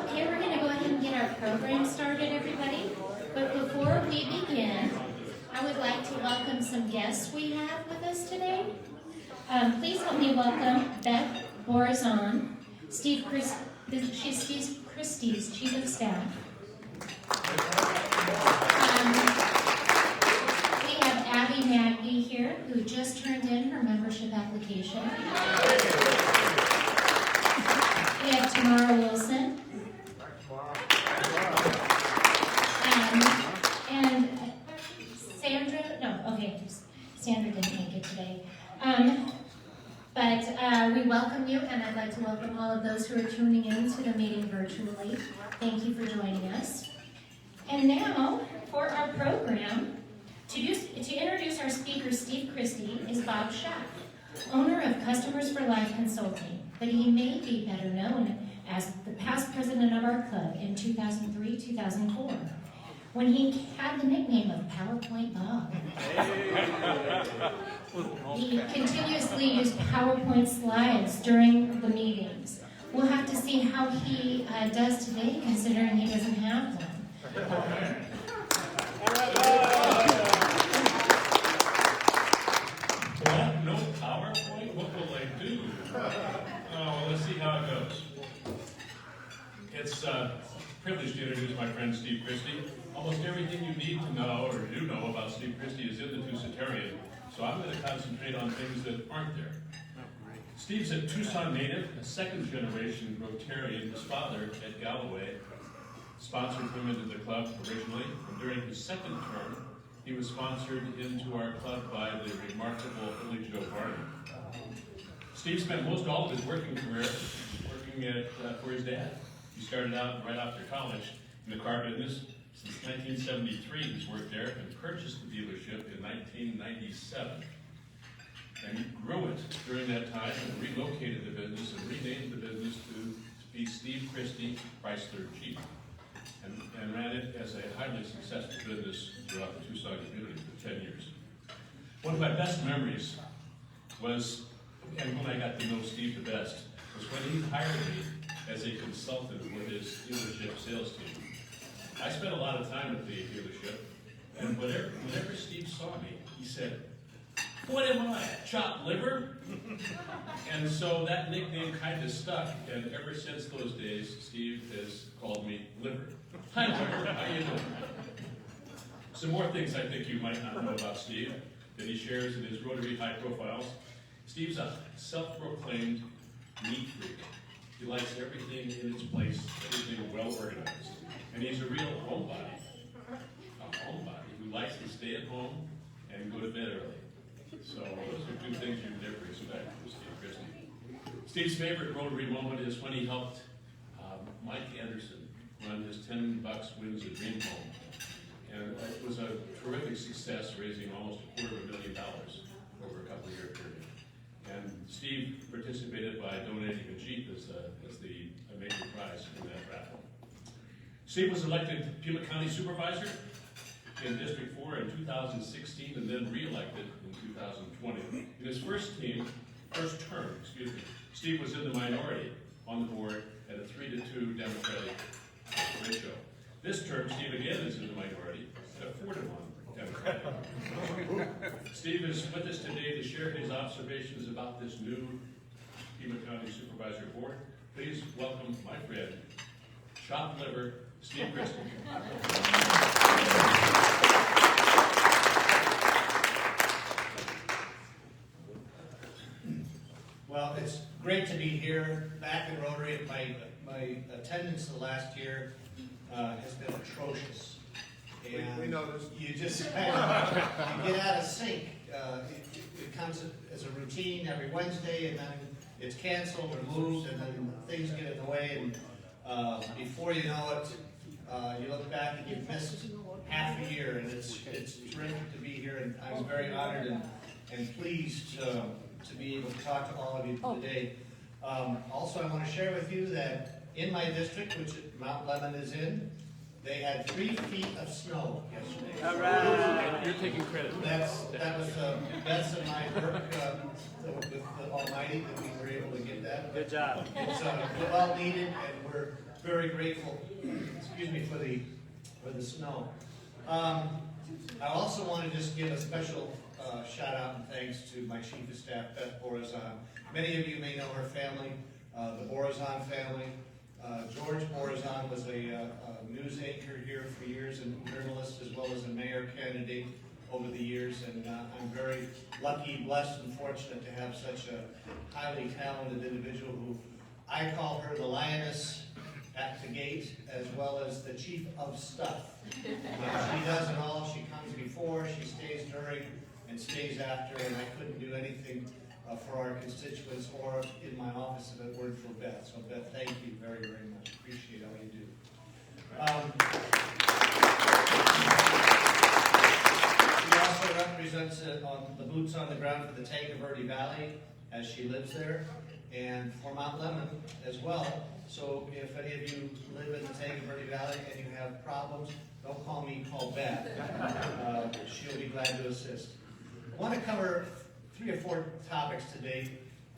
Okay, we're going to go ahead and get our program started, everybody. But before we begin, I would like to welcome some guests we have with us today. Please help me welcome Beth Borazon. She's Steve Christy's Chief of Staff. We have Abby Maggie here, who just turned in her membership application. We have Tamara Wilson. And Sandra, Sandra didn't make it today. But we welcome you, and I'd like to welcome all of those who are tuning in to the meeting virtually. Thank you for joining us. And now, for our program, to introduce our speaker, Steve Christy, is Bob Schaff, owner of Customers for Life Consulting, but he may be better known as the past president of our club in 2003-2004, when he had the nickname of PowerPoint Bob. He continuously used PowerPoint slides during the meetings. We'll have to see how he does today, considering he doesn't have one. What? No PowerPoint? What will I do? Well, let's see how it goes. It's a privilege to introduce my friend Steve Christy. Almost everything you need to know or do know about Steve Christy is in the Tucson, so I'm going to concentrate on things that aren't there. Steve's a Tucson native, a second-generation Rotarian. His father, Ed Galloway, sponsored him into the club originally, and during his second term, he was sponsored into our club by the remarkable Billy Joe Barnum. Steve spent most all of his working career working for his dad. He started out right after college in the car business. Since 1973, he's worked there and purchased the dealership in 1997. And he grew it during that time and relocated the business and renamed the business to be Steve Christy Chrysler Jeep, and ran it as a highly successful business throughout the Tucson community for 10 years. One of my best memories was, and when I got to know Steve the best, was when he hired me as a consultant with his dealership sales team. I spent a lot of time at the dealership, and whenever Steve saw me, he said, "What am I, chopped liver?" And so that nickname kind of stuck, and ever since those days, Steve has called me Liver. Hi, Liver, how you doing? Some more things I think you might not know about Steve that he shares in his Rotary high profiles. Steve's a self-proclaimed neat freak. He likes everything in its place, everything well organized. And he's a real homebody, who likes to stay at home and go to bed early. So those are two things you never expect from Steve Christy. Steve's favorite Rotary moment is when he helped Mike Anderson run his 10 Bucks Wins a Dream Home. And it was a terrific success, raising almost $250,000 over a couple-year period. And Steve participated by donating a Jeep as the major prize in that raffle. Steve was elected Pima County Supervisor in District 4 in 2016 and then re-elected in 2020. In his first term, Steve was in the minority on the board at a 3-2 Democratic ratio. This term, Steve again is in the minority at a 4-1 Democratic. Steve is with us today to share his observations about this new Pima County Supervisor Board. Please welcome my friend, chopped liver, Steve Christy. Well, it's great to be here, back in Rotary. My attendance the last year has been atrocious. And we noticed. You just you get out of sync. It comes as a routine every Wednesday, and then it's canceled or moved, and then things get in the way, and before you know it, you look back and you've missed half a year, and it's terrific to be here, and I'm very honored and pleased to be able to talk to all of you today. Also, I want to share with you that in my district, which Mount Lemon is in, they had 3 feet of snow yesterday. All right. You're taking credit. That was the best of my work with the Almighty that we were able to get that. Good job. It's well needed, and we're very grateful, excuse me, for the snow. I also want to just give a special shout out and thanks to my Chief of Staff, Beth Borazan. Many of you may know her family, the Borazan family. George Borazan was a news anchor here for years and journalist, as well as a mayor candidate over the years, and I'm very lucky, blessed, and fortunate to have such a highly talented individual who I call her the lioness at the gate, as well as the chief of stuff. She does it all. She comes before, she stays during, and stays after, and I couldn't do anything for our constituents or in my office if it weren't for Beth. So Beth, thank you very, very much. Appreciate all you do. She also represents the boots on the ground for the Tega Verde Valley, as she lives there, and for Mount Lemmon as well. So if any of you live in the Tega Verde Valley and you have problems, don't call me, call Beth. She'll be glad to assist. I want to cover 3 or 4 topics today.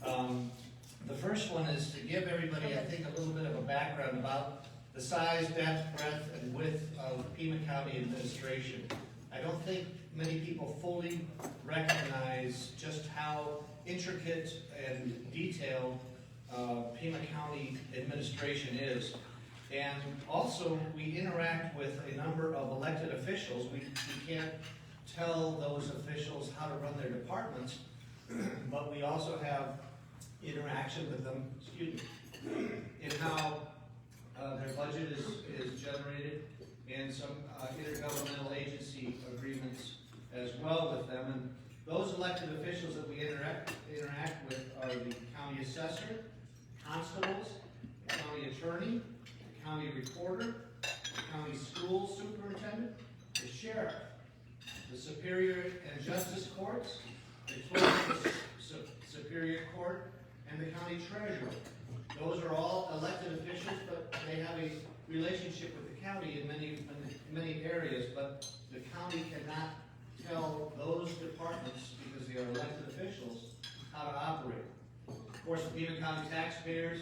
The first one is to give everybody, I think, a little bit of a background about the size, depth, breadth, and width of Pima County administration. I don't think many people fully recognize just how intricate and detailed Pima County administration is. And also, we interact with a number of elected officials. We can't tell those officials how to run their departments, but we also have interaction with them, in how their budget is generated, and some intergovernmental agency agreements as well with them. And those elected officials that we interact with are the county assessor, constables, the county attorney, the county recorder, the county school superintendent, the sheriff, the Superior and Justice Courts, the Clerk Superior Court, and the county treasurer. Those are all elected officials, but they have a relationship with the county in many areas, but the county cannot tell those departments, because they are elected officials, how to operate. Of course, the Pima County taxpayers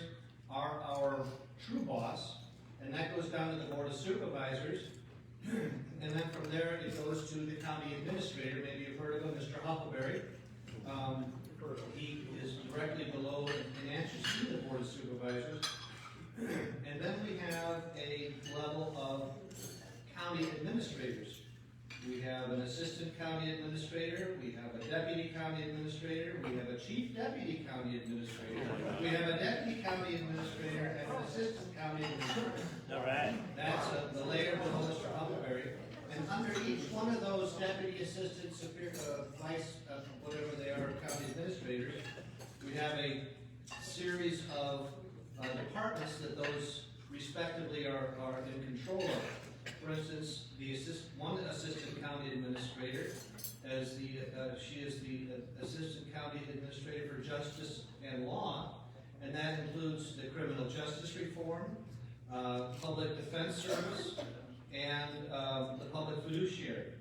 are our true boss, and that goes down to the Board of Supervisors. And then from there, it goes to the county administrator. Maybe you've heard of him, Mr. Huckleberry. He is directly below and answers to the Board of Supervisors. And then we have a level of county administrators. We have an assistant county administrator, we have a deputy county administrator, we have a chief deputy county administrator, we have a deputy county administrator, and an assistant county administrator. All right. That's the layer below Mr. Huckleberry. And under each one of those deputy, assistant, vice, whatever they are, county administrators, we have a series of departments that those respectively are in control of. For instance, one assistant county administrator, she is the assistant county administrator for justice and law, and that includes the criminal justice reform, public defense service, and the public fiduciary.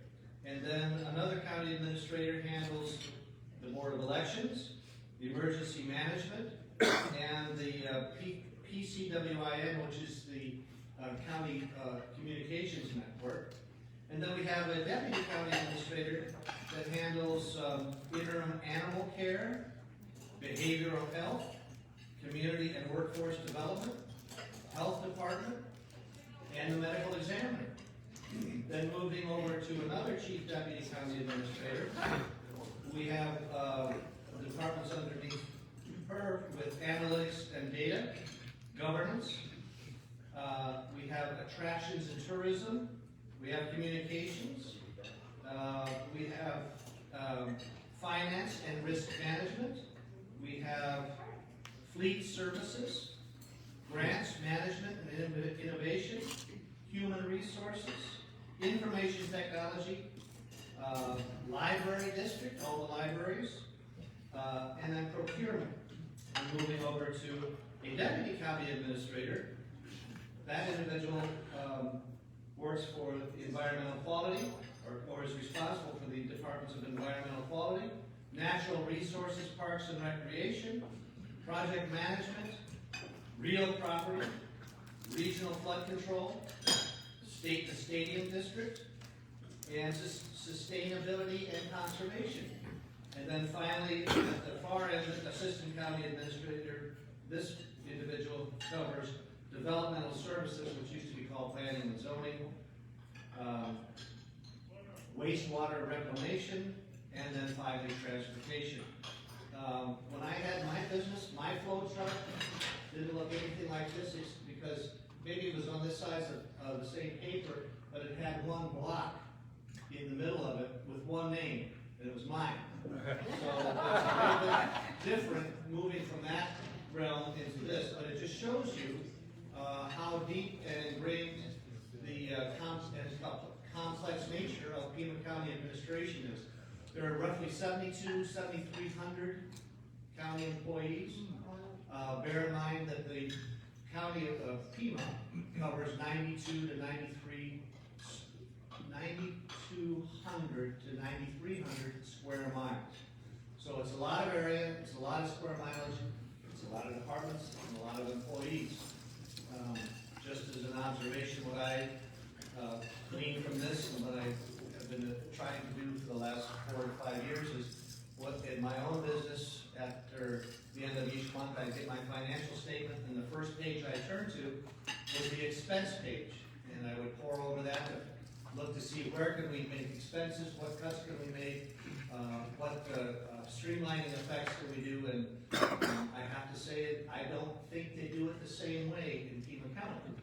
And then another county administrator handles the Board of Elections, the emergency management, and the PCWIN, which is the county communications network. And then we have a deputy county administrator that handles interim animal care, behavioral health, community and workforce development, health department, and the medical examiner. Then moving over to another chief deputy county administrator, we have departments underneath her with analytics and data, governance. We have attractions and tourism. We have communications. We have finance and risk management. We have fleet services, grants management and innovation, human resources, information technology, library district, all the libraries, and then procurement. And moving over to a deputy county administrator. That individual works for environmental quality, or is responsible for the departments of environmental quality, natural resources, parks and recreation, project management, real property, regional flood control, state and stadium district, and sustainability and conservation. And then finally, at the far end, assistant county administrator, this individual covers developmental services, which used to be called planning and zoning, wastewater reclamation, and then finally transportation. When I had my business, my flow truck didn't look anything like this. It's because maybe it was on this size of the same paper, but it had one block in the middle of it with one name, and it was mine. So it's a little bit different moving from that realm into this, but it just shows you how deep and ingrained the complex nature of Pima County administration is. There are roughly 7,300 county employees. Bear in mind that the county of Pima covers 9,200 to 9,300 square miles. So it's a lot of area, it's a lot of square mileage, it's a lot of departments, and a lot of employees. Just as an observation, what I gleaned from this and what I have been trying to do for the last 4 to 5 years is what in my own business, after the end of each month, I get my financial statement, and the first page I turn to was the expense page. And I would pour over that to look to see where can we make expenses, what cuts can we make, what streamlining effects can we do, and I have to say, I don't think they do it the same way in Pima County.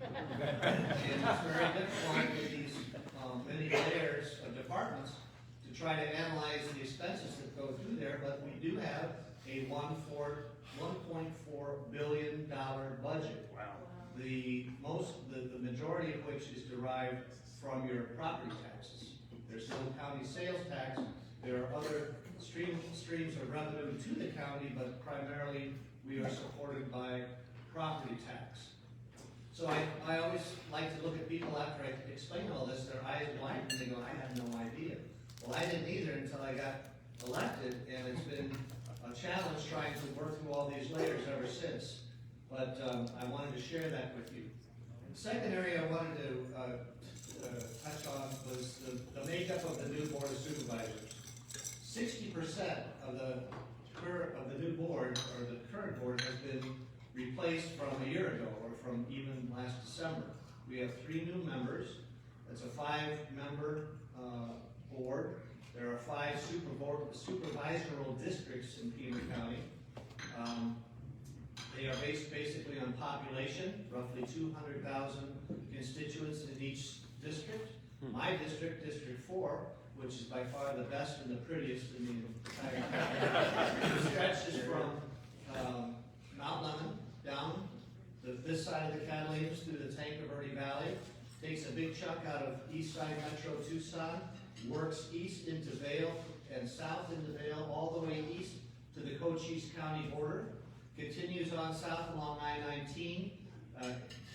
And it's very difficult with these many layers of departments to try to analyze the expenses that go through there, but we do have a $1.4 billion budget. Wow. The majority of which is derived from your property taxes. There's no county sales tax. There are other streams of revenue to the county, but primarily we are supported by property tax. So I always like to look at people after I explain all this, their eyes widen and they go, I have no idea. Well, I didn't either until I got elected, and it's been a challenge trying to work through all these layers ever since. But I wanted to share that with you. The second area I wanted to touch on was the makeup of the new Board of Supervisors. 60% of the new board, or the current board, has been replaced from a year ago, or from even last December. We have 3 new members. It's a 5-member board. There are 5 supervisoral districts in Pima County. They are based basically on population, roughly 200,000 constituents in each district. My district, District 4, which is by far the best and the prettiest in the entire county, stretches from Mount Lemon down this side of the Catalina through the Tanque Verde Valley, takes a big chunk out of east side Metro Tucson, works east into Vail and south into Vail, all the way east to the Cochise County border, continues on south along I-19,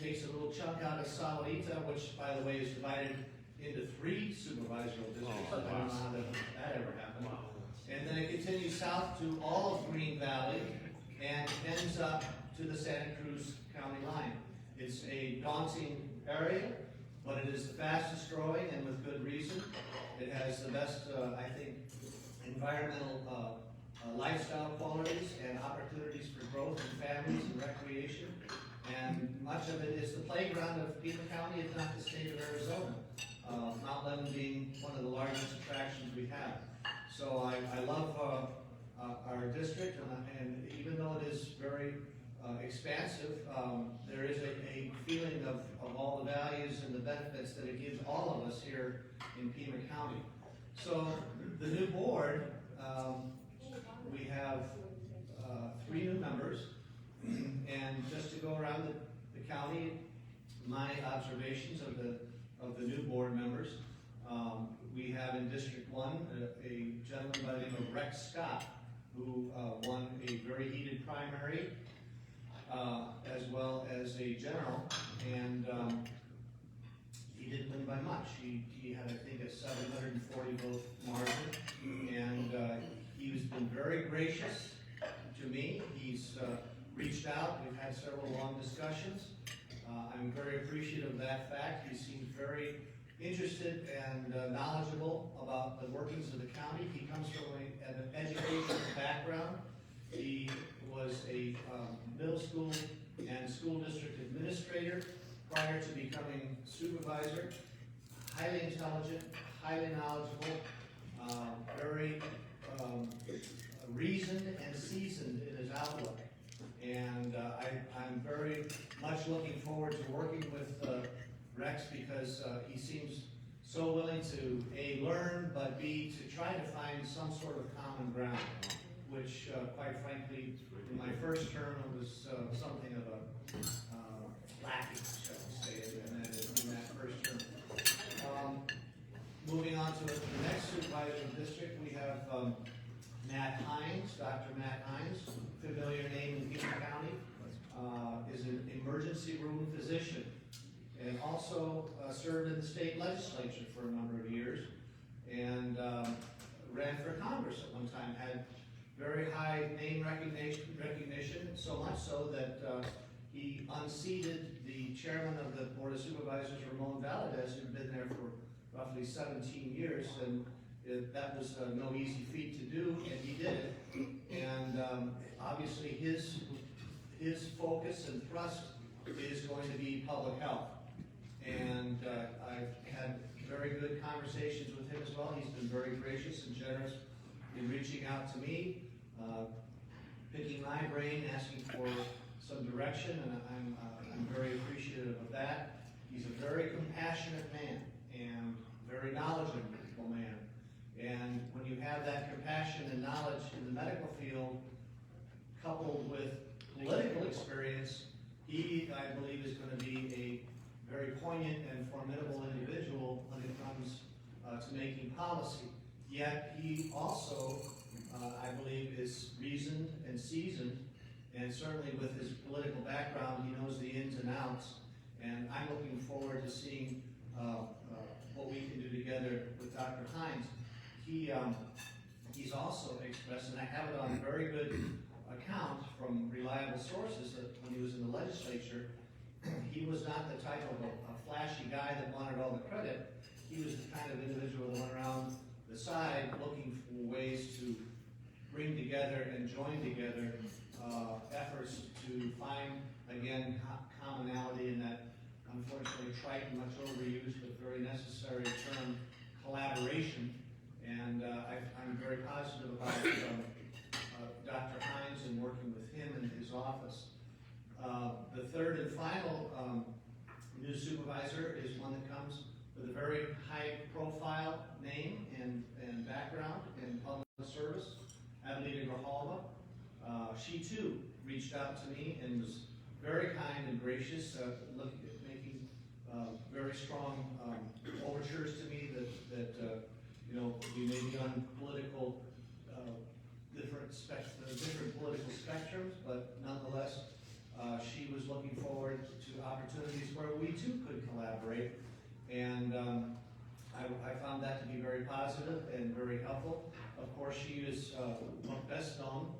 takes a little chunk out of Salita, which, by the way, is divided into 3 supervisoral districts. I don't know how that ever happened. Wow. And then it continues south to all of Green Valley and ends up to the Santa Cruz County line. It's a daunting area, but it is the fastest growing, and with good reason. It has the best, I think, environmental lifestyle qualities and opportunities for growth in families and recreation. And much of it is the playground of Pima County, if not the state of Arizona. Mount Lemon being one of the largest attractions we have. So I love our district, and even though it is very expansive, there is a feeling of all the values and the benefits that it gives all of us here in Pima County. So the new board, we have 3 new members, and just to go around the county, my observations of the new board members, we have in District 1 a gentleman by the name of Rex Scott, who won a very heated primary, as well as a general, and he didn't win by much. He had, I think, a 740 vote margin, and he's been very gracious to me. He's reached out. We've had several long discussions. I'm very appreciative of that fact. He seems very interested and knowledgeable about the workings of the county. He comes from an educational background. He was a middle school and school district administrator prior to becoming supervisor. Highly intelligent, highly knowledgeable, very reasoned and seasoned in his outlook. And I'm very much looking forward to working with Rex because he seems so willing to A, learn, but B, to try to find some sort of common ground, which quite frankly, in my first term, it was something of a lacking, shall we say, in that first term. Moving on to the next supervisor of the district, we have Matt Hines, Dr. Matt Hines, familiar name in Pima County, is an emergency room physician and also served in the state legislature for a number of years and ran for Congress at one time, had very high name recognition, so much so that he unseated the chairman of the Board of Supervisors, Ramon Valadez, who'd been there for roughly 17 years, and that was no easy feat to do, and he did it. And obviously his focus and thrust is going to be public health. And I've had very good conversations with him as well. He's been very gracious and generous in reaching out to me, picking my brain, asking for some direction, and I'm very appreciative of that. He's a very compassionate man and very knowledgeable man. And when you have that compassion and knowledge in the medical field, coupled with political experience, he, I believe, is going to be a very poignant and formidable individual when it comes to making policy. Yet he also, I believe, is reasoned and seasoned, and certainly with his political background, he knows the ins and outs. And I'm looking forward to seeing what we can do together with Dr. Hines. He's also expressed, and I have it on very good account from reliable sources, that when he was in the legislature, he was not the type of a flashy guy that wanted all the credit. He was the kind of individual that went around the side looking for ways to bring together and join together efforts to find, again, commonality in that unfortunately trite and much overused but very necessary term, collaboration. And I'm very positive about Dr. Hines and working with him in his office. The third and final new supervisor is one that comes with a very high profile name and background in public service, Adelita Grijalva. She too reached out to me and was very kind and gracious, making very strong overtures to me that we may be on political different political spectrums, but nonetheless, she was looking forward to opportunities where we too could collaborate, and I found that to be very positive and very helpful. Of course, she is best known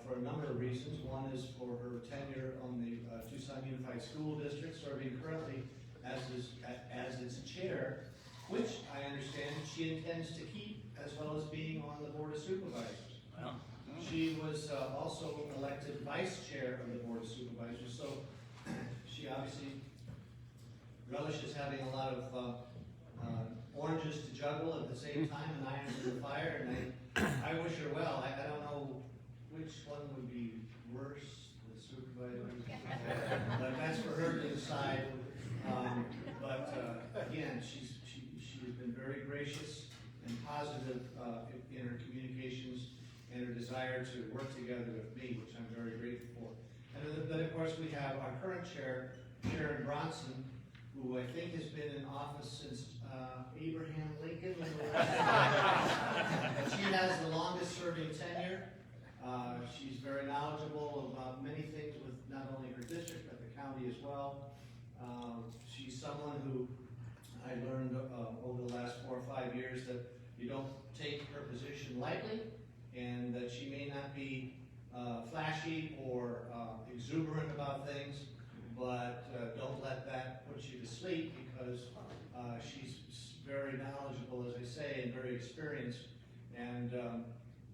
for a number of reasons. One is for her tenure on the Tucson Unified School District, serving currently as its chair, which I understand she intends to keep, as well as being on the Board of Supervisors. Wow. She was also elected vice chair of the Board of Supervisors, so she obviously relishes having a lot of oranges to juggle at the same time and irons in the fire, and I wish her well. I don't know which one would be worse, the supervisor, but that's for her to decide. Again, she has been very gracious and positive in her communications and her desire to work together with me, which I'm very grateful for. And then of course we have our current chair, Sharon Bronson, who I think has been in office since Abraham Lincoln. She has the longest serving tenure. She's very knowledgeable about many things with not only her district, but the county as well. She's someone who I learned over the last 4 or 5 years that you don't take her position lightly, and that she may not be flashy or exuberant about things, but don't let that put you to sleep, because she's very knowledgeable, as I say, and very experienced, and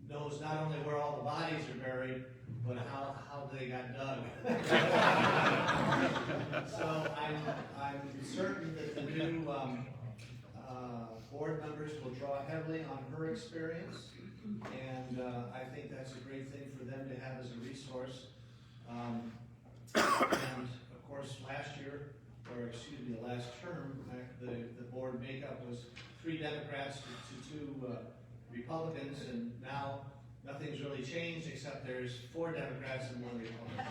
knows not only where all the bodies are buried, but how they got dug. So I'm certain that the new board members will draw heavily on her experience, and I think that's a great thing for them to have as a resource. And of course, last year, or excuse me, the last term, the board makeup was 3 Democrats to 2 Republicans, and now nothing's really changed except there's 4 Democrats and 1 Republican.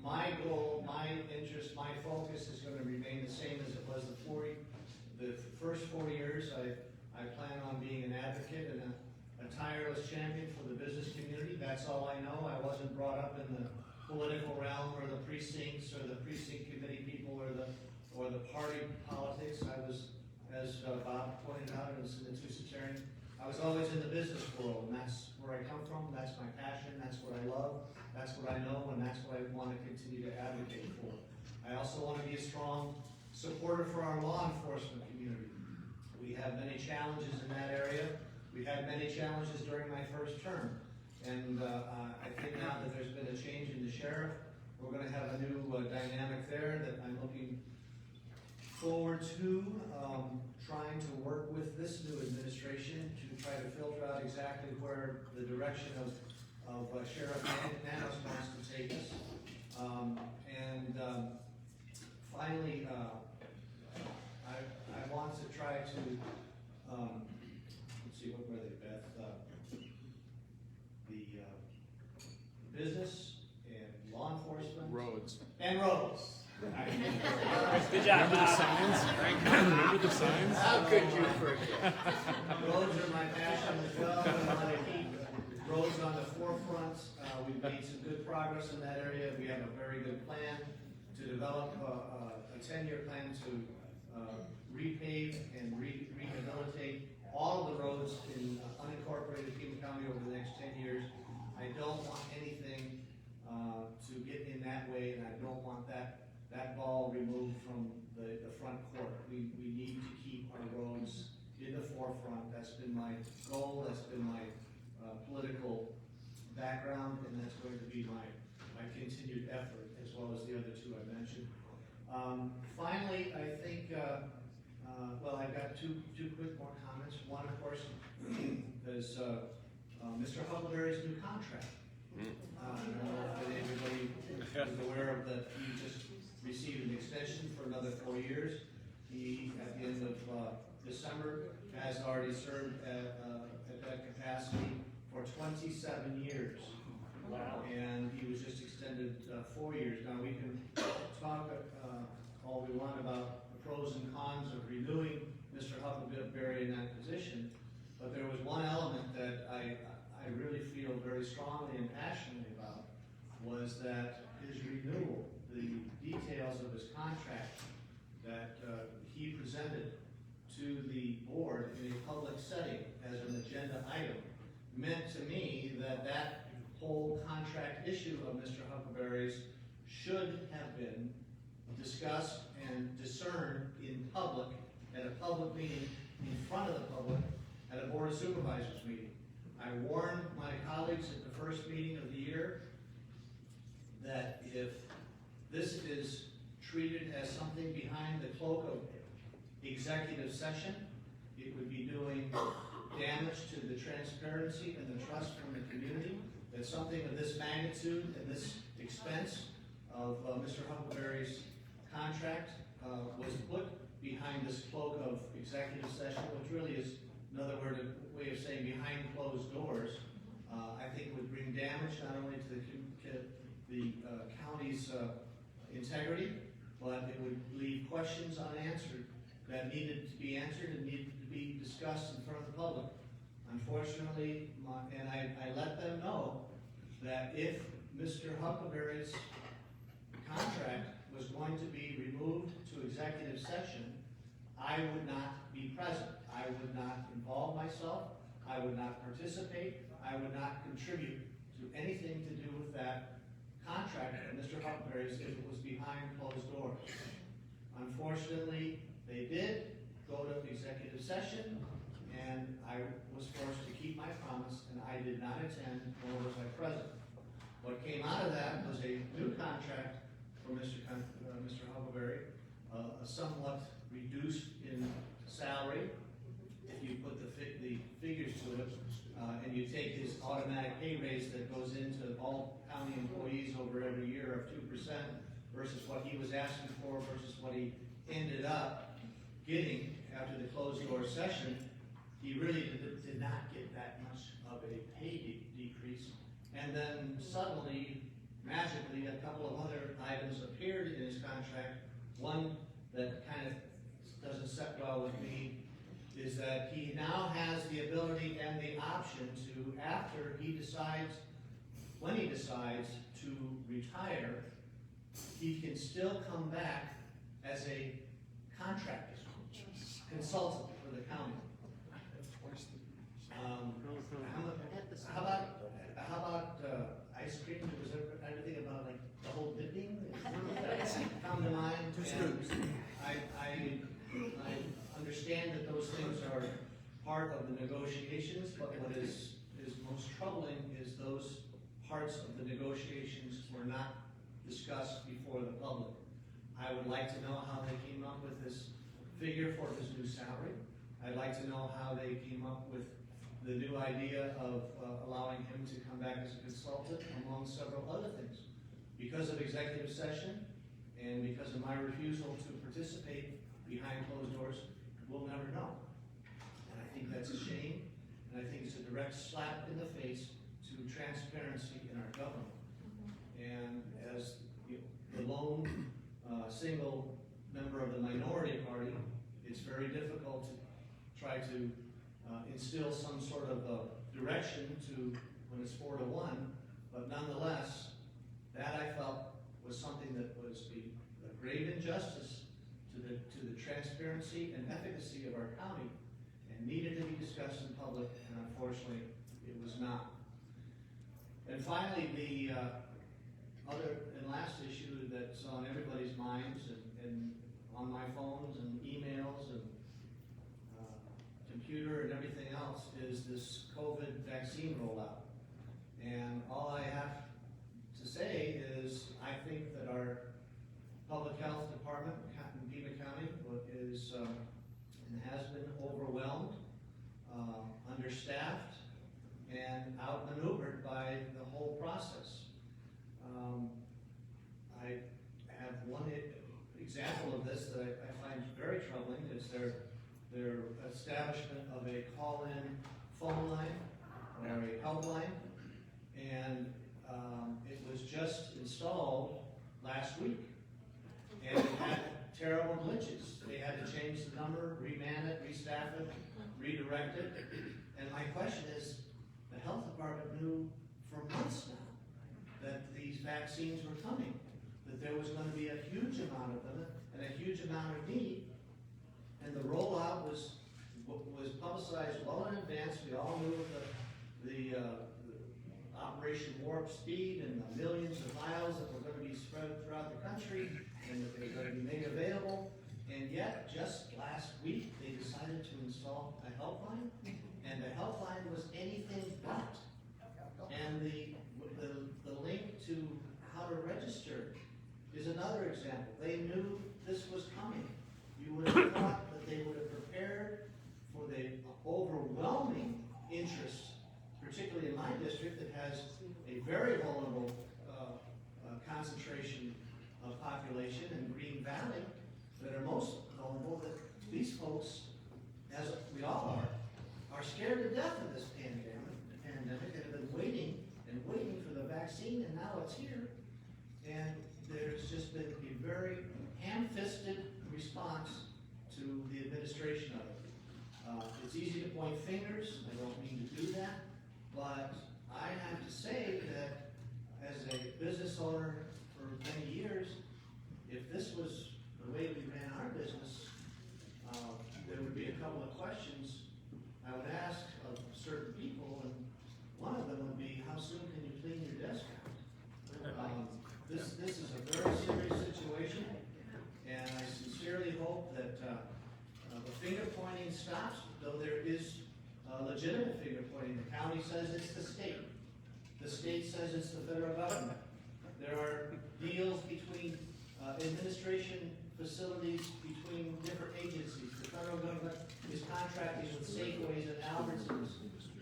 My goal, my interest, my focus is going to remain the same as it was the first 4 years. I plan on being an advocate and a tireless champion for the business community. That's all I know. I wasn't brought up in the political realm or the precincts or the precinct committee people or the party politics. I was, as Bob pointed out, I was in the Tucson. I was always in the business world, and that's where I come from. That's my passion. That's what I love. That's what I know, and that's what I want to continue to advocate for. I also want to be a strong supporter for our law enforcement community. We have many challenges in that area. We had many challenges during my first term. And I think now that there's been a change in the sheriff, we're going to have a new dynamic there that I'm looking forward to, trying to work with this new administration to try to filter out exactly where the direction of Sheriff Nanos wants to take us. Finally, I want to try to, let's see, what were they, Beth? The business and law enforcement. Roads. And roads. Good job, Bob. Remember the signs? Remember the signs? How could you forget? Roads are my passion as well, and I want to keep roads on the forefront. We've made some good progress in that area. We have a very good plan to develop a 10-year plan to repave and rehabilitate all of the roads in unincorporated Pima County over the next 10 years. I don't want anything to get in that way, and I don't want that ball removed from the front court. We need to keep our roads in the forefront. That's been my goal, that's been my political background, and that's going to be my continued effort, as well as the other 2 I mentioned. Finally, I think, well, I've got two quick more comments. One, of course, is Mr. Huckleberry's new contract. I don't know if everybody is aware of that. He just received an extension for another 4 years. He, at the end of December, has already served at that capacity for 27 years. Wow. And he was just extended 4 years. Now, we can talk all we want about the pros and cons of renewing Mr. Huckleberry in that position, but there was one element that I really feel very strongly and passionately about, was that his renewal, the details of his contract that he presented to the board in a public setting as an agenda item, meant to me that whole contract issue of Mr. Huckleberry's should have been discussed and discerned in public, at a public meeting, in front of the public, at a Board of Supervisors meeting. I warned my colleagues at the first meeting of the year that if this is treated as something behind the cloak of executive session, it would be doing damage to the transparency and the trust from the community, that something of this magnitude and this expense of Mr. Huckleberry's contract was put behind this cloak of executive session, which really is another way of saying behind closed doors. I think would bring damage not only to the county's integrity, but it would leave questions unanswered that needed to be answered and needed to be discussed in front of the public. Unfortunately, and I let them know that if Mr. Huckleberry's contract was going to be removed to executive session, I would not be present. I would not involve myself. I would not participate. I would not contribute to anything to do with that contract that Mr. Huckberry's if it was behind closed doors. Unfortunately, they did go to executive session, and I was forced to keep my promise, and I did not attend, nor was I present. What came out of that was a new contract for Mr. Huckleberry, a somewhat reduced in salary. If you put the figures to it, and you take his automatic pay raise that goes into all county employees over every year of 2% versus what he was asking for versus what he ended up getting after the closed door session, he really did not get that much of a pay decrease. And then suddenly, magically, a couple of other items appeared in his contract. One that kind of doesn't set well with me is that he now has the ability and the option to, after he decides, when he decides to retire, he can still come back as a contractor, consultant for the county. How about ice cream? Was there anything about like double dipping? Come to mind. And I understand that those things are part of the negotiations, but what is most troubling is those parts of the negotiations were not discussed before the public. I would like to know how they came up with this figure for his new salary. I'd like to know how they came up with the new idea of allowing him to come back as a consultant, among several other things. Because of executive session and because of my refusal to participate behind closed doors, we'll never know. And I think that's a shame, and I think it's a direct slap in the face to transparency in our government. And as the lone single member of the minority party, it's very difficult to try to instill some sort of direction to when it's 4-1, but nonetheless, that I felt was something that was a grave injustice to the transparency and efficacy of our county, and needed to be discussed in public, and unfortunately, it was not. And finally, the other and last issue that's on everybody's minds and on my phones and emails and computer and everything else is this COVID vaccine rollout. And all I have to say is I think that our public health department in Pima County is and has been overwhelmed, understaffed, and outmaneuvered by the whole process. I have one example of this that I find very troubling is their establishment of a call-in phone line or a helpline, and it was just installed last week, and it had terrible glitches. They had to change the number, reman it, restaff it, redirect it, and my question is, the health department knew for months now that these vaccines were coming, that there was going to be a huge amount of them and a huge amount of need. And the rollout was publicized well in advance. We all knew the Operation Warp Speed and the millions of vials that were going to be spread throughout the country and that they were going to be made available. And yet, just last week, they decided to install a helpline, and the helpline was anything but. And the link to how to register is another example. They knew this was coming. You would have thought that they would have prepared for the overwhelming interest, particularly in my district that has a very vulnerable concentration of population in Green Valley that are most vulnerable, that these folks, as we all are scared to death of this pandemic and have been waiting and waiting for the vaccine, and now it's here. And there's just been a very ham-fisted response to the administration of it. It's easy to point fingers, I don't mean to do that, but I have to say that as a business owner for many years, if this was the way we ran our business, there would be a couple of questions I would ask of certain people, and one of them would be, how soon can you clean your desk out? This is a very serious situation, and I sincerely hope that the finger pointing stops, though there is legitimate finger pointing. The county says it's the state. The state says it's the federal government. There are deals between administration facilities, between different agencies. The federal government is contracting with Safeways and Albertsons,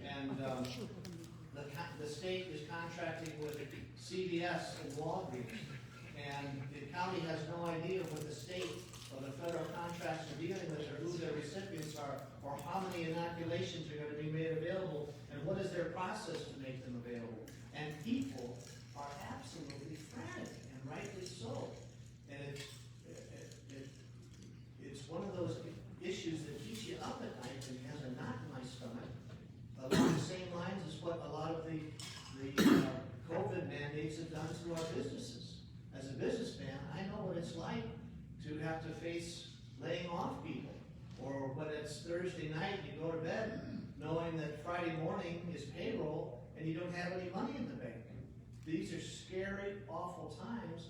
and the state is contracting with CVS and Walgreens. And the county has no idea what the state or the federal contracts are dealing with, or who their recipients are, or how many inoculations are going to be made available, and what is their process to make them available. And people are absolutely frantic, and rightly so. And it's one of those issues that keeps you up at night and has a knot in my stomach, along the same lines as what a lot of the COVID mandates have done to our businesses. As a businessman, I know what it's like to have to face laying off people. Or when it's Thursday night, you go to bed knowing that Friday morning is payroll and you don't have any money in the bank. These are scary, awful times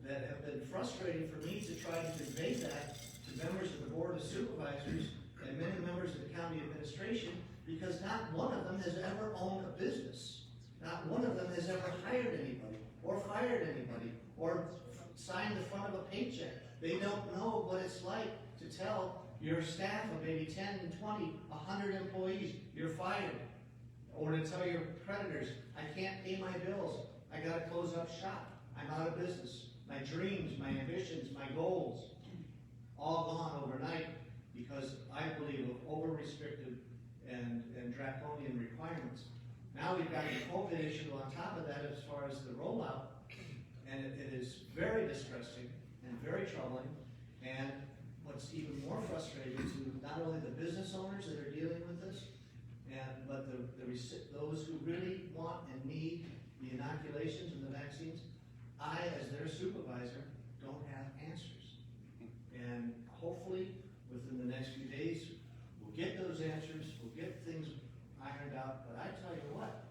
that have been frustrating for me to try to convey that to members of the Board of Supervisors and many members of the county administration, because not one of them has ever owned a business. Not one of them has ever hired anybody, or fired anybody, or signed the front of a paycheck. They don't know what it's like to tell your staff of maybe 10, 20, 100 employees, you're fired. Or to tell your creditors, I can't pay my bills, I gotta close up shop, I'm out of business. My dreams, my ambitions, my goals, all gone overnight because I believe of over-restrictive and draconian requirements. Now we've got the COVID issue on top of that as far as the rollout, and it is very distressing and very troubling. And what's even more frustrating to not only the business owners that are dealing with this, but those who really want and need the inoculations and the vaccines, I, as their supervisor, don't have answers. And hopefully, within the next few days, we'll get those answers, we'll get things ironed out. But I tell you what,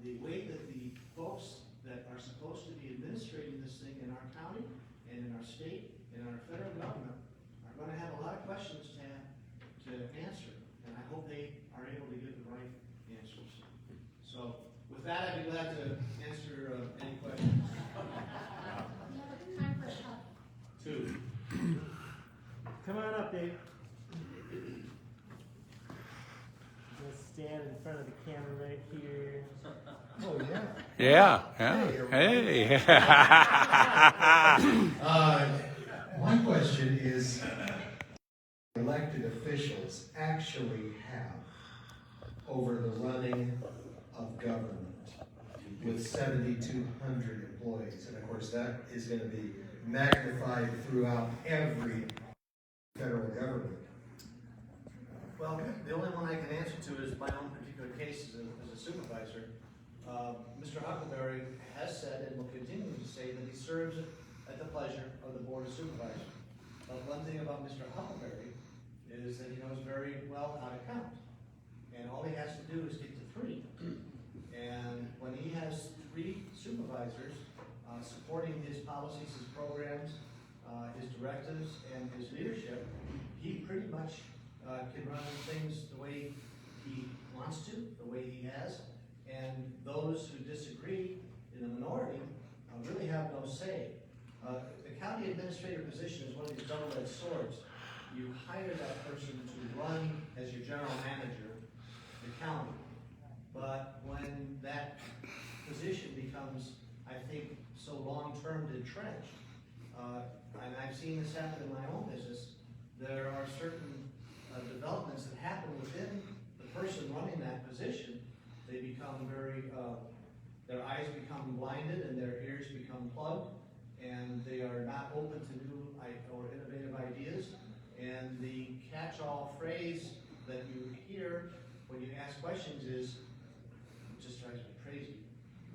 the way that the folks that are supposed to be administrating this thing in our county and in our state and our federal government are going to have a lot of questions to answer. And I hope they are able to give the right answers. So with that, I'd be glad to answer any questions. We have time for a couple. Two. Come on up, Dave. Just stand in front of the camera right here. Oh, yeah. Yeah. Hey. My question is, elected officials actually have over the running of government with 7,200 employees. And of course, that is going to be magnified throughout every federal government. Well, the only one I can answer to is my own particular case as a supervisor. Mr. Huckleberry has said and will continue to say that he serves at the pleasure of the Board of Supervisors. But one thing about Mr. Huckleberry is that he knows very well how to count. And all he has to do is get to 3. And when he has 3 supervisors supporting his policies, his programs, his directives, and his leadership, he pretty much can run things the way he wants to, the way he has. And those who disagree in the minority really have no say. The county administrator position is one of these double-edged swords. You hire that person to run as your general manager, the county. But when that position becomes, I think, so long-term entrenched, and I've seen this happen in my own business, there are certain developments that happen within the person running that position. They become their eyes become blinded and their ears become plugged, and they are not open to new or innovative ideas. And the catch-all phrase that you hear when you ask questions is, it just drives me crazy,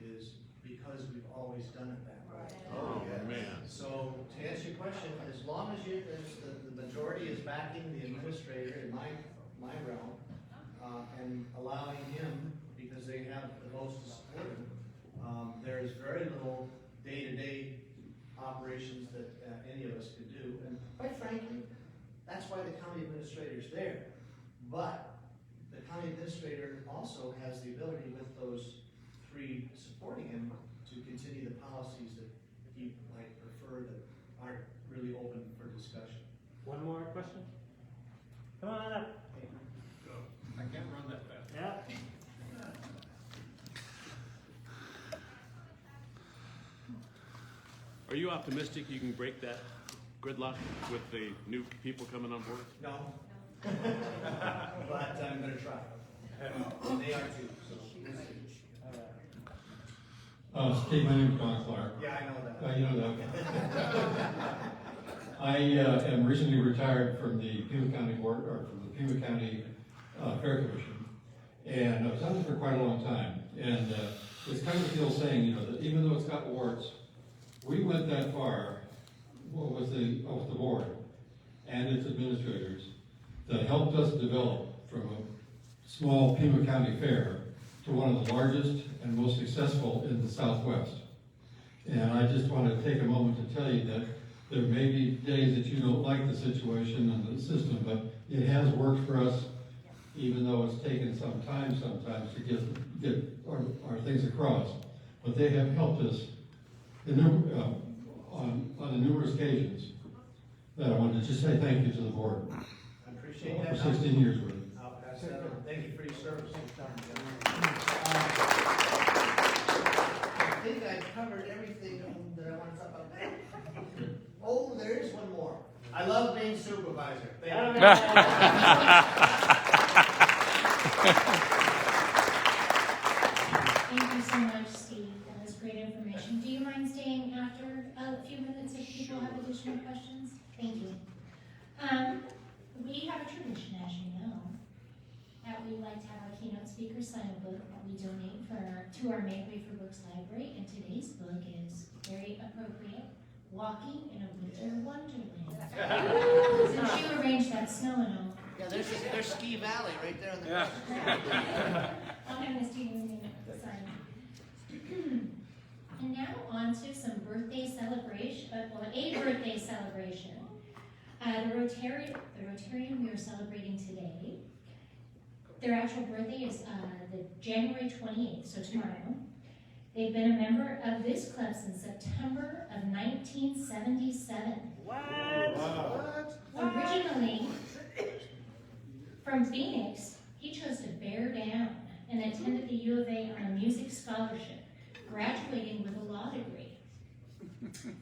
is because we've always done it that way. Oh, man. So to answer your question, as long as the majority is backing the administrator in my realm and allowing him, because they have the votes to support him, there is very little operations that any of us could do. And quite frankly, that's why the county administrator's there. But the county administrator also has the ability with those three supporting him to continue the policies that he might prefer that aren't really open for discussion. One more question? Come on up. I can't run that fast. Yeah. Are you optimistic you can break that gridlock with the new people coming on board? No. But I'm gonna try. They are too, so. All right. Steve, my name's Don Clark. Yeah, I know that. You know that. I am recently retired from the Pima County Board, or from the Pima County Fair Commission, and I was on it for quite a long time. And it's kind of the old saying, you know, that even though it's got warts, we went that far with the board and its administrators that helped us develop from a small Pima County fair to one of the largest and most successful in the Southwest. And I just want to take a moment to tell you that there may be days that you don't like the situation and the system, but it has worked for us, even though it's taken some time sometimes to get our things across. But they have helped us on the numerous occasions that I wanted to just say thank you to the board. I appreciate that. For 16 years with it. I'll pass that on. Thank you for your service. I think I covered everything that I want to talk about. Oh, there is one more. I love being supervisor. Thank you. Thank you so much, Steve. That was great information. Do you mind staying after a few minutes if people have additional questions? Thank you. We have a tradition, as you know, that we like to have our keynote speaker sign a book that we donate to our Make Way for Books library, and today's book is very appropriate, Walking in a Winter Wonderland. Since you arranged that snow and all. Yeah, there's Ski Valley right there on the I'll have Miss Tina sign. And now on to some birthday celebration, a birthday celebration. The Rotarian we are celebrating today. Their actual birthday is the January 28th, so tomorrow. They've been a member of this club since September of 1977. What? Originally from Phoenix, he chose to bear down and attended the U of A on a music scholarship, graduating with a law degree.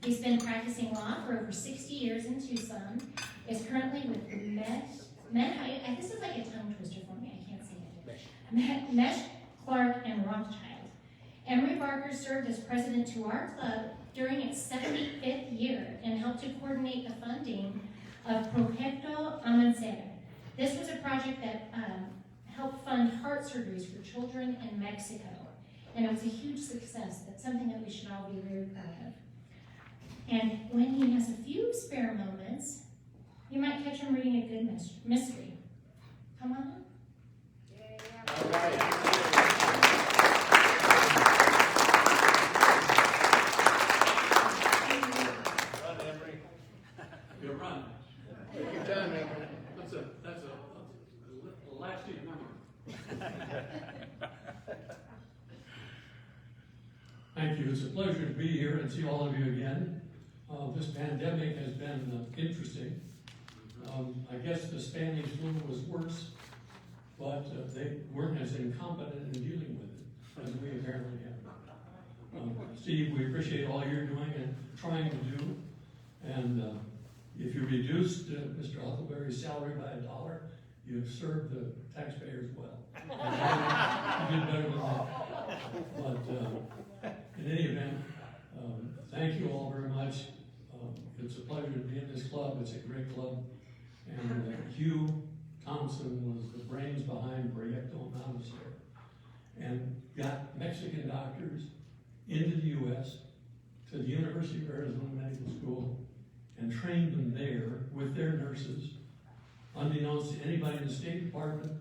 He's been practicing law for over 60 years in Tucson, is currently with this is like a tongue twister for me, I can't say it. Mesh, Clark, and Rothschild. Emery Barker served as president to our club during its 75th year and helped to coordinate the funding of Proyecto Amanecer. This was a project that helped fund heart surgeries for children in Mexico. And it was a huge success. That's something that we should all be very proud of. And when he has a few spare moments, you might catch him reading a good mystery. Come on up. All right. Run, Emery. You run. Take your time, man. That's a lasting memory. Thank you. It's a pleasure to be here and see all of you again. This pandemic has been interesting. I guess the Spanish flu was worse, but they weren't as incompetent in dealing with it as we apparently have. Steve, we appreciate all you're doing and trying to do. And if you reduced Mr. Huckleberry's salary by $1, you've served the taxpayers well. You did better than that. But in any event, thank you all very much. It's a pleasure to be in this club. It's a great club. And Hugh Thompson was the brains behind Proyecto Amanecer and got Mexican doctors into the U.S. to the University of Arizona Medical School and trained them there with their nurses, unbeknownst to anybody in the State Department,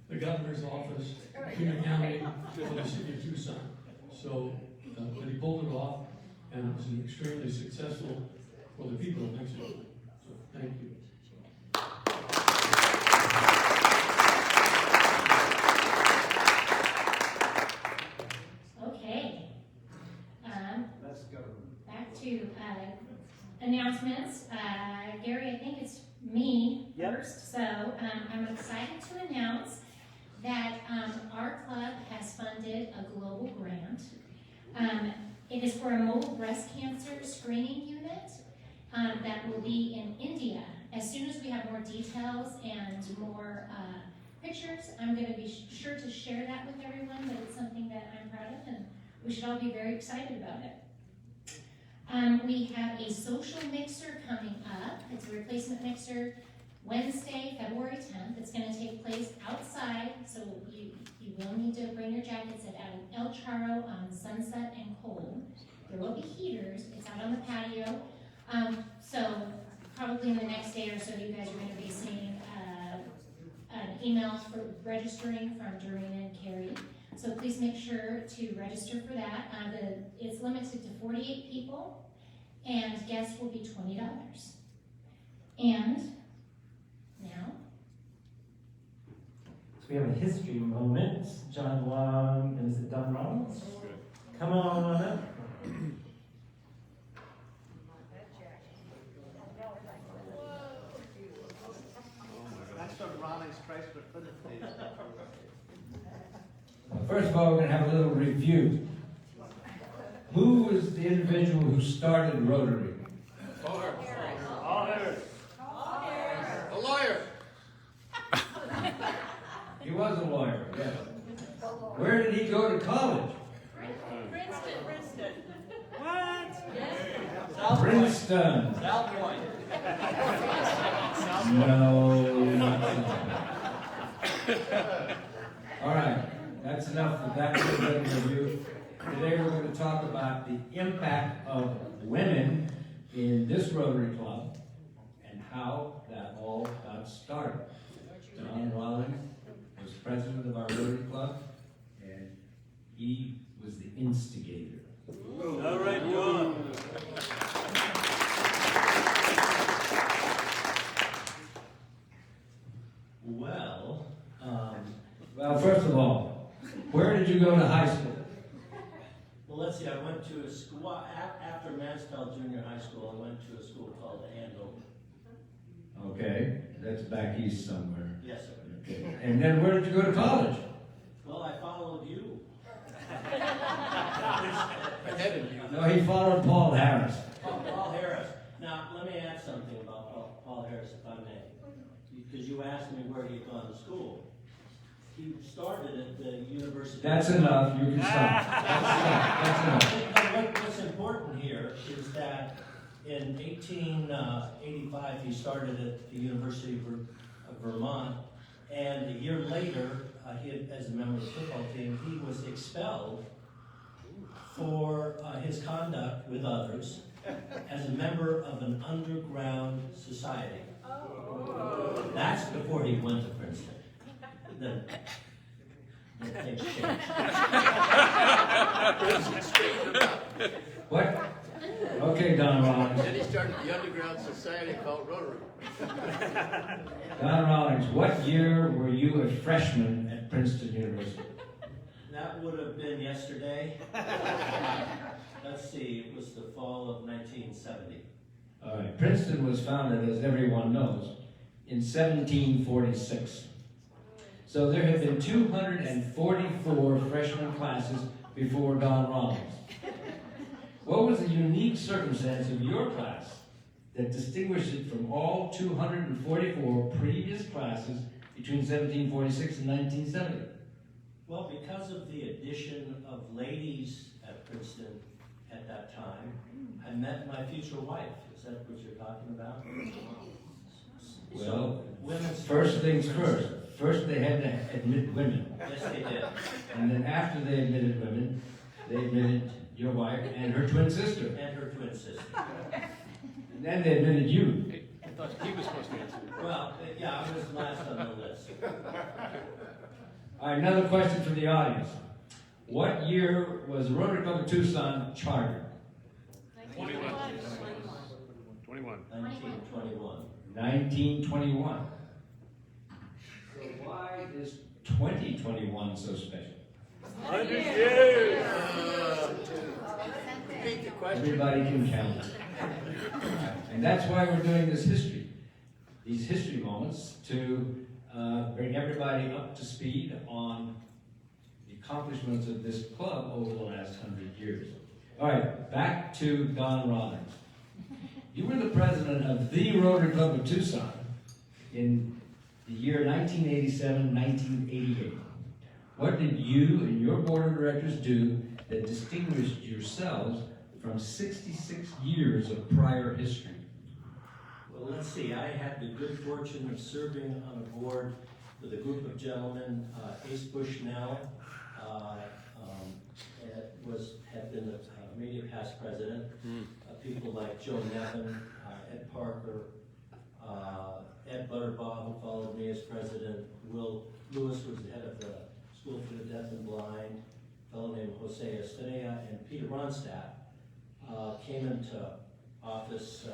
the governor's office, Pima County, or the city of Tucson. So, but he pulled it off, and it was extremely successful for the people of Mexico. So, thank you. Okay. Back to announcements. Gary, I think it's me first. So I'm excited to announce that our club has funded a global grant. It is for a mobile breast cancer screening unit that will be in India. As soon as we have more details and more pictures, I'm going to be sure to share that with everyone, but it's something that I'm proud of and we should all be very excited about it. We have a social mixer coming up. It's a replacement mixer Wednesday, February 10th. It's going to take place outside, so you will need to bring your jackets at El Charro on Sunset and Cole. There will be heaters. It's out on the patio. So probably in the next day or so, you guys are going to be seeing an email for registering from Doreen and Carrie. So please make sure to register for that. It's limited to 48 people, and guests will be $20. And now, So we have a history moment. John Long, and is it Don Rollins? Come on up. That's from Ronnie's Chrysler Plymouth days. First of all, we're going to have a little review. Who was the individual who started Rotary? A lawyer. He was a lawyer, yes. Where did he go to college? Princeton. Princeton. South Point. No, not South. All right, that's enough of that little review. Today we're going to talk about the impact of women in this Rotary Club and how that all got started. John Rollins was president of our Rotary Club, and he was the instigator. All right, John. Well, first of all, where did you go to high school? Well, let's see, I went to a school, after Mansfield Junior High School, I went to a school called Andover. Okay, that's back east somewhere. Yes, sir. Okay. And then where did you go to college? Well, I followed you. Ahead of you. No, he followed Paul Harris. Paul Harris. Now, let me add something about Paul Harris, if I may. Because you asked me where he'd gone to school. He started at the University. That's enough, you can stop. That's enough. What's important here is that in 1885, he started at the University of Vermont, and a year later, as a member of the football team, he was expelled for his conduct with others as a member of an underground society. Oh. That's before he went to Princeton. Then things changed. What? Okay, Don Rollins. Then he started the underground society called Rotary. Don Rollins, what year were you a freshman at Princeton University? That would have been yesterday. Let's see, it was the fall of 1970. All right, Princeton was founded, as everyone knows, in 1746. So there have been 244 freshman classes before Don Rollins. What was the unique circumstance of your class that distinguished it from all 244 previous classes between 1746 and 1970? Well, because of the addition of ladies at Princeton at that time, I met my future wife. Is that what you're talking about? Well, women's first things first. First they had to admit women. Yes, they did. And then after they admitted women, they admitted your wife and her twin sister. And her twin sister. And then they admitted you. I thought he was supposed to answer. Well, yeah, I was last on the list. All right, another question from the audience. What year was the Rotary Club of Tucson chartered? 1921. So why is 2021 so special? 100 years. Everybody can count. And that's why we're doing this history. These history moments to bring everybody up to speed on the accomplishments of this club over the last 100 years. All right, back to Don Rollins. You were the president of the Rotary Club of Tucson in the year 1987-1988. What did you and your board of directors do that distinguished yourselves from 66 years of prior history? Well, let's see. I had the good fortune of serving on a board with a group of gentlemen. Ace Bushnell had been the immediate past president. People like Joe Nevin, Ed Parker, Ed Butterbaugh, who followed me as president. Will Lewis was the head of the School for the Deaf and Blind. A fellow named Jose Estrella, and Peter Ronstadt came into office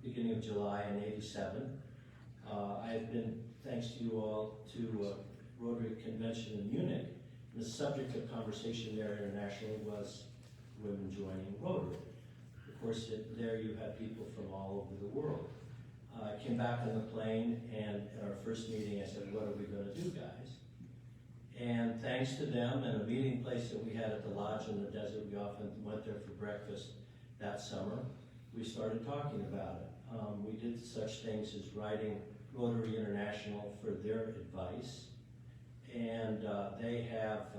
beginning of July in '87. I have been, thanks to you all, to Rotary Convention in Munich. The subject of conversation there internationally was women joining Rotary. Of course, there you have people from all over the world. I came back on the plane, and at our first meeting I said, what are we going to do, guys? And thanks to them and a meeting place that we had at the lodge in the desert, we often went there for breakfast that summer, we started talking about it. We did such things as writing Rotary International for their advice, and they have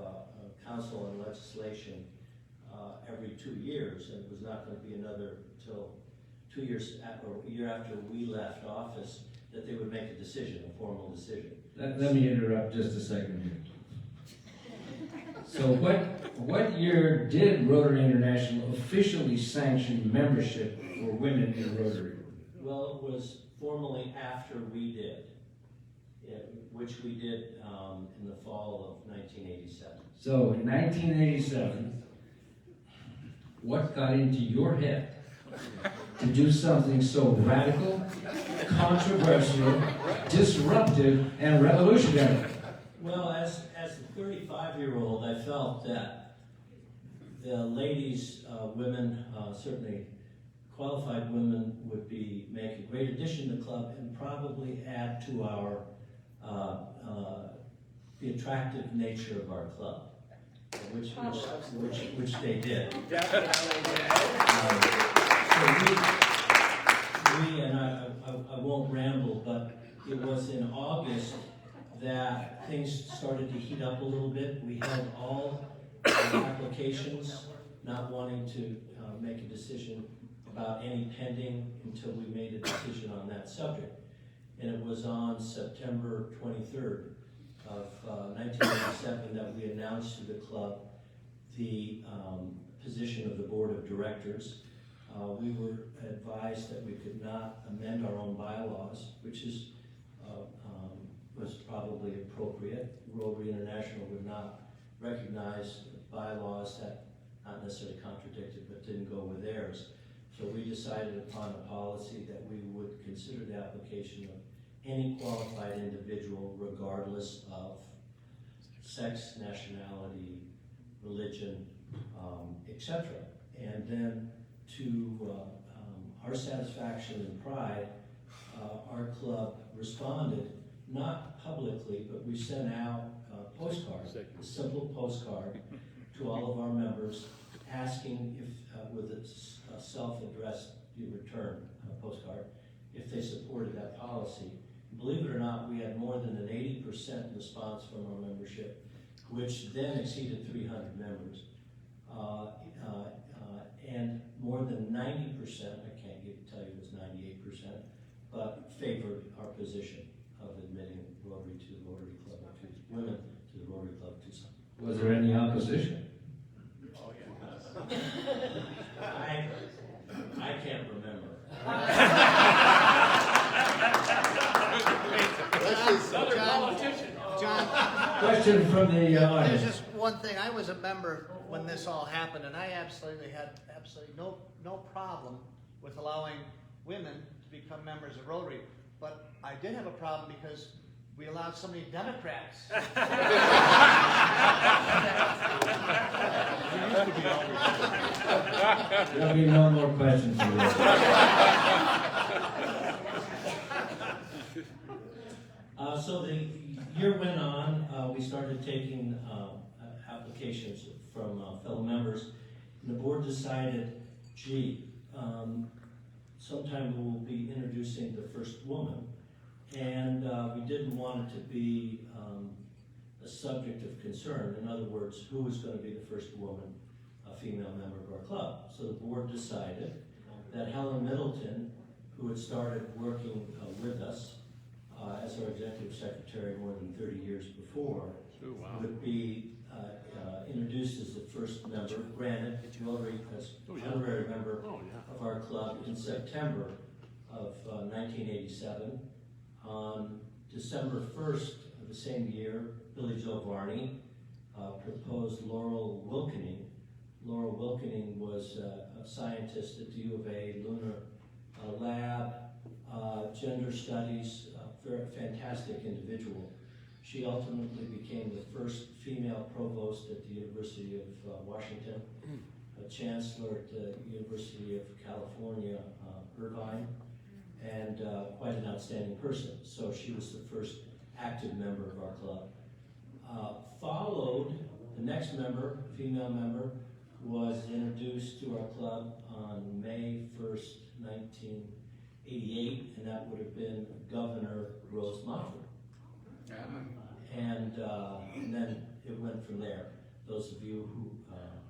council and legislation every 2 years, and it was not going to be another till 2 years or a year after we left office that they would make a decision, a formal decision. Let me interrupt just a second here. So what year did Rotary International officially sanction membership for women in Rotary? Well, it was formally after we did, which we did in the fall of 1987. So in 1987, what got into your head to do something so radical, controversial, disruptive, and revolutionary? Well, as a 35-year-old, I felt that the ladies, women, certainly qualified women, would make a great addition to the club and probably add to our the attractive nature of our club, which they did. So we and I won't ramble, but it was in August that things started to heat up a little bit. We held all applications, not wanting to make a decision about any pending until we made a decision on that subject. And it was on September 23rd of 1987 that we announced to the club the position of the board of directors. We were advised that we could not amend our own bylaws, which was probably appropriate. Rotary International would not recognize bylaws that not necessarily contradicted but didn't go with theirs. So we decided upon a policy that we would consider the application of any qualified individual regardless of sex, nationality, religion, etc. And then to our satisfaction and pride, our club responded, not publicly, but we sent out a postcard, a simple postcard to all of our members asking if, with a self-addressed return postcard, if they supported that policy. Believe it or not, we had more than an 80% response from our membership, which then exceeded 300 members. And more than 90%, I can't tell you it was 98%, but favored our position of admitting Rotary to the Rotary Club of Tucson, women to the Rotary Club of Tucson. Was there any opposition? Oh, yeah. I can't remember. John, Question from the there's audience. just one thing. I was a member when this all happened, and I absolutely had no problem with allowing women to become members of Rotary. but I did have a problem because we allowed so many Democrats. There'll be no more questions for this. So the year went on, we started taking applications from fellow members. And the board decided, gee, sometime we will be introducing the first woman. And we didn't want it to be a subject of concern. In other words, who was going to be the first woman, a female member of our club. So the board decided that Helen Middleton, who had started working with us as our executive secretary more than 30 years before, would be introduced as the first member, granted Rotary as honorary member of our club in September of 1987. On December 1st of the same year, Billy Joe Varney proposed Laurel Wilkening. Laurel Wilkening was a scientist at the U of A, Lunar Lab, gender studies, very fantastic individual. She ultimately became the first female provost at the University of Washington, a chancellor at the University of California, Irvine, and quite an outstanding person. So she was the first active member of our club. Followed, the next member, female member, was introduced to our club on May 1st, 1988, and that would have been Governor Rose Moffett. And then it went from there. Those of you who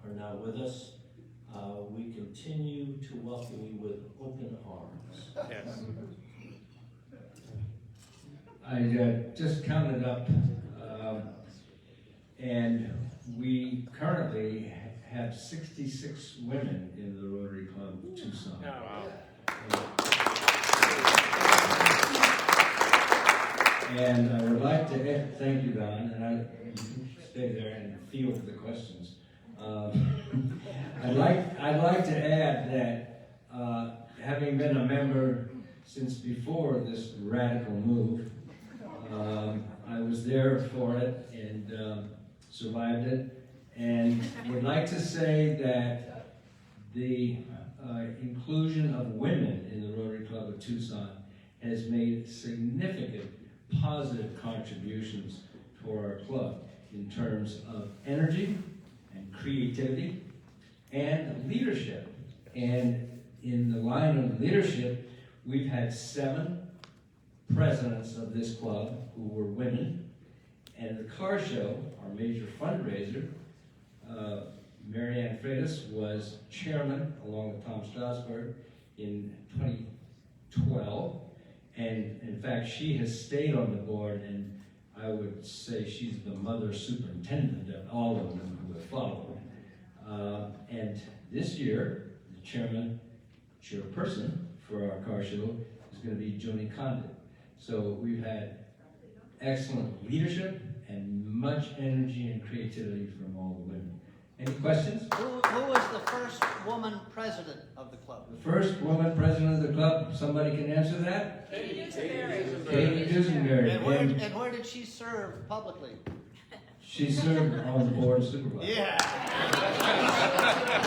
are now with us, we continue to welcome you with open arms. Yes. I just counted up, and we currently have 66 women in the Rotary Club of Tucson. Wow. And I would like to thank you, Don, and you can stay there and field the questions. I'd like to add that having been a member since before this radical move, I was there for it and survived it, and would like to say that the inclusion of women in the Rotary Club of Tucson has made significant positive contributions for our club in terms of energy and creativity and leadership. And in the line of leadership, we've had 7 presidents of this club who were women. And the car show, our major fundraiser, Mary Ann Freitas was chairman, along with Tom Strasberg, in 2012. And in fact, she has stayed on the board, and I would say she's the mother superintendent of all of them who have followed. And this year, the chairperson for our car show is going to be Joni Condit. So we've had excellent leadership and much energy and creativity from all the women. Any questions? Who was the first woman president of the club? The first woman president of the club, somebody can answer that? Katie Duesenberry. And where did she serve publicly? She served on the board of supervisors. Yeah.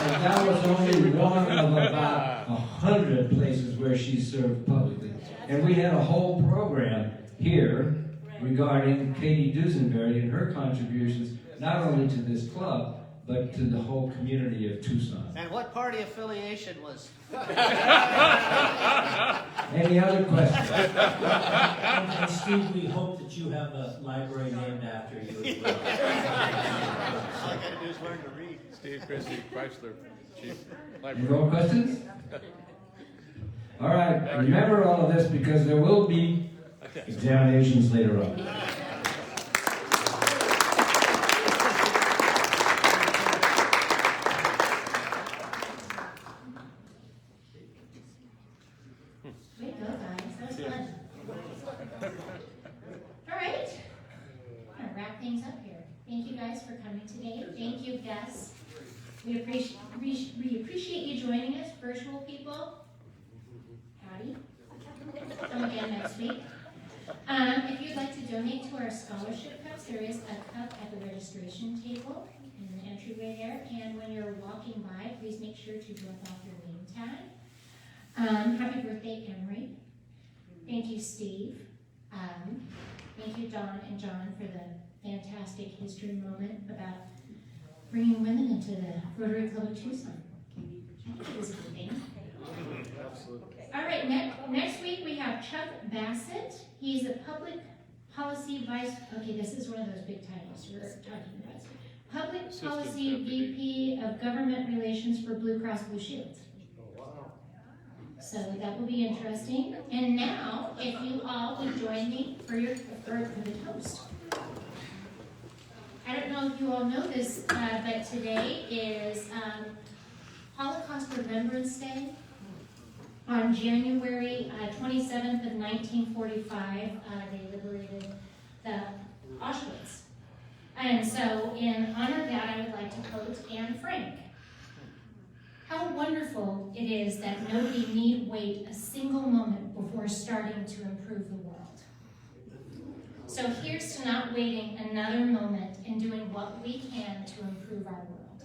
And that was only one of about 100 places where she served publicly. And we had a whole program here regarding Katie Duesenberry and her contributions, not only to this club, but to the whole community of Tucson. And what party affiliation was? Any other questions? And Steve, we hope that you have a library named after you as well. All I gotta do is learn to read. Steve Christy, Chrysler, Chief Any Library. more questions? All right, remember all of this because there will be examinations later on. Way to go, guys. That was fun. All right. I'm gonna wrap things up here. Thank you guys for coming today. Thank you, guests. We appreciate you joining us, virtual people. Howdy. come again next week. If you'd like to donate to our scholarship cups, there is a cup at the registration table in the entryway there. And when you're walking by, please make sure to drop off your name tag. Happy birthday, Emery. Thank you, Steve. Thank you, Don and John, for the fantastic history moment about bringing women into the Rotary Club of Tucson. That was a good thing. All right, next week we have Chuck Bassett. He's a public policy vice, okay, this is one of those big titles we're talking about. Public policy VP of Government Relations for Blue Cross Blue Shield. So that will be interesting. And now, if you all would join me for the toast. I don't know if you all know this, but today is Holocaust Remembrance Day. On January 27th of 1945, they liberated the Auschwitz. And so, in honor of that, I would like to quote Anne Frank. How wonderful it is that nobody need wait a single moment before starting to improve the world. So here's to not waiting another moment and doing what we can to improve our world.